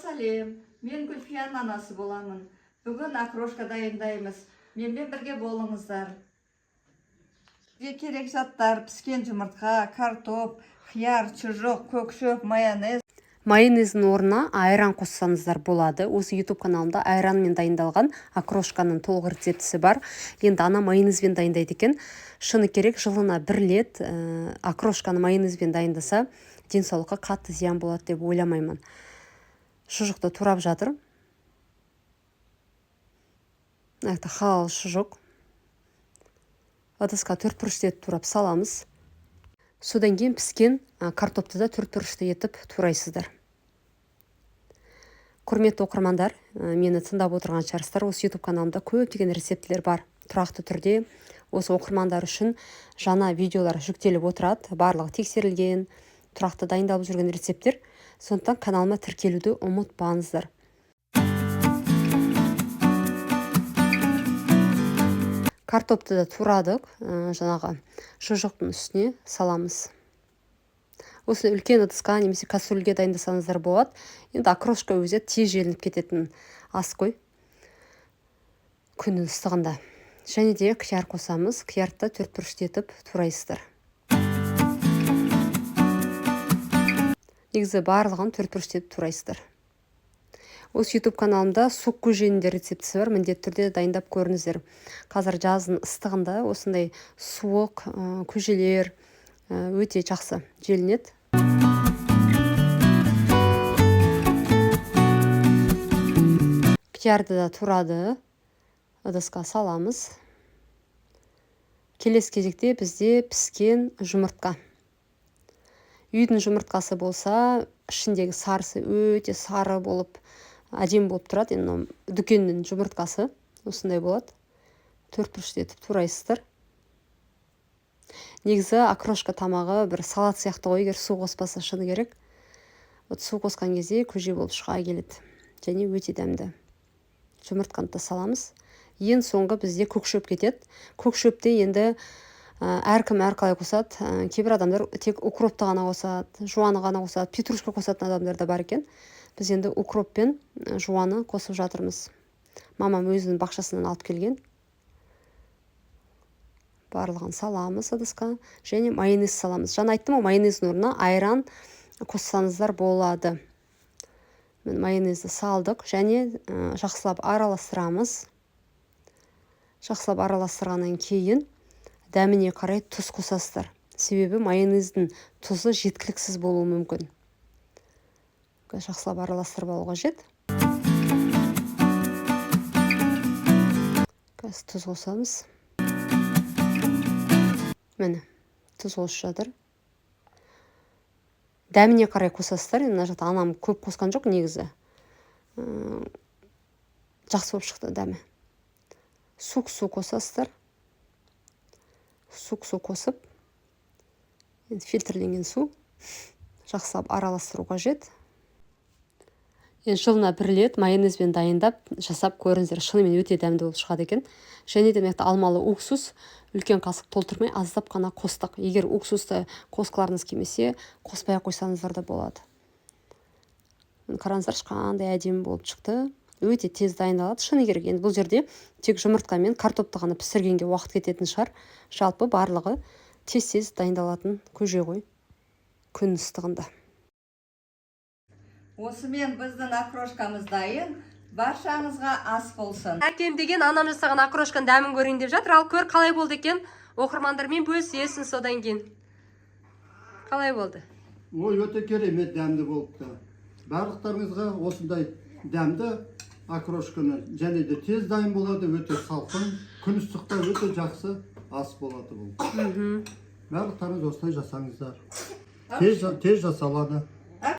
сәлем. Мен Гүлфияның анасы боламын. Бүгін окрошка дайындаймыз. Менімен бірге болыңыздар. Бізге керек заттар: піскен жұмыртқа, картоп, қияр, чұжық, көкшөп, майонез. Майонездің орнына айран қоссаңыздар болады. Осы YouTube каналымда айранмен дайындалған окрошканың толық рецептісі бар. Енді ана майонезбен дайындайды екен. Шыны керек, жылына 1 рет окрошканы майонезбен дайындаса, денсаулыққа қатты зиян болады деп ойламаймын. Шұжықты турап жатыр. Это халал шұжық. Ыдысқа 4 бұрышты етіп турап саламыз. Содан кейін піскен картопты да 4 бұрышты етіп турайсыздар. Құрметті оқырмандар, мені тыңдап отырған шығарсыздар. Осы YouTube каналымда көптеген рецептілер бар. Тұрақты түрде осы оқырмандар үшін жаңа видеолар жүктеліп отырады. Барлығы тексерілген, тұрақты дайындалып жүрген рецепттер. Сондықтан каналыма тіркелуді ұмытпаңыздар. Картопты да турадық, жаңағы шұжықтың үстіне саламыз. Осы үлкен ыдысқа немесе кастрөлге дайындасаңыздар болады. Енді окрошка өзі тез желініп кететін ас қой. Күннің ыстығында. Және де қияр қосамыз. Қиярды 4 бұрышты етіп турайсыздар. Негізі барлығын 4 бұрышты етіп турайсыздар. Осы YouTube каналымда суық көженінде рецептісі бар. Міндетті түрде дайындап көріңіздер. Қазір жаздың ыстығында осындай суық көжелер өте жақсы желінеді. Қиярды да турады. Ыдысқа саламыз. Келесі кезекте бізде піскен жұмыртқа. Үйдің жұмыртқасы болса, ішіндегі сарысы өте сары болып, әдемі болып тұрады. Енді дүкеннің жұмыртқасы осындай болады. 4 бұрышты етіп турайсыздар. Негізі окрошка тамағы бір салат сияқты ғой, егер су қоспаса шыны керек. Су қосқан кезде көже болып шыға келеді. Және өте дәмді. Жұмыртқаны да саламыз. Ең соңғы бізде көкшөп кетеді. Көкшөпте енді әркім әрқалай қосады. Кейбір адамдар тек укропты ғана қосады, жуаны ғана қосады, петрушка қосатын адамдар да бар екен. Біз енді укроп пен жуаны қосып жатырмыз. Мамам өзінің бақшасынан алып келген. Барлығын саламыз ыдысқа. Және майонез саламыз. Жаңа айттым, майонездің орнына айран қоссаңыздар болады. Мен майонезді салдық және жақсылап араластырамыз. Жақсылап араластырғаннан кейін дәміне қарай тұз қосасыздар. Себебі майонездің тұзы жеткіліксіз болуы мүмкін. Жақсылап араластырып алуға қажет. Тұз қосамыз. Міне, тұз қосып жатыр. Дәміне қарай қосасыздар. Мына жақта анам көп қосқан жоқ негізі. Жақсы болып шықты дәмі. Суық су қосасыздар. Суық су қосып, фильтрленген су жақсылап араластыру қажет. Жылына 1 рет майонезбен дайындап жасап көріңіздер. Шынымен өте дәмді болып шығады екен. Және де алмалы уксус үлкен қасық толтырмай аздап қана қостық. Егер уксусты қосқыларыңыз келмесе, қоспай қойсаңыздар да болады. Қараңыздар, қандай әдемі болып шықты. Өте тез дайындалады. Шыны керек, енді бұл жерде тек жұмыртқа мен картопты ғана пісіргенге уақыт кететін шығар. Жалпы барлығы тез дайындалатын көже ғой. Күн ыстығында. Осымен біздің окрошкамыз дайын. Баршаңызға ас болсын. Әкем деген анам жасаған окрошканың дәмін көрейін деп жатыр. Ал көр қалай болды екен? Оқырмандармен бөлісесің содан кейін. Қалай болды? Ой, өте керемет дәмді болыпты. Барлықтарыңызға осындай дәмді окрошканы және де тез дайын болады, өте салқын, күн ыстықта өте жақсы ас болады бұл. Барлықтарыңыз осылай жасаңыздар. Тез жасалады.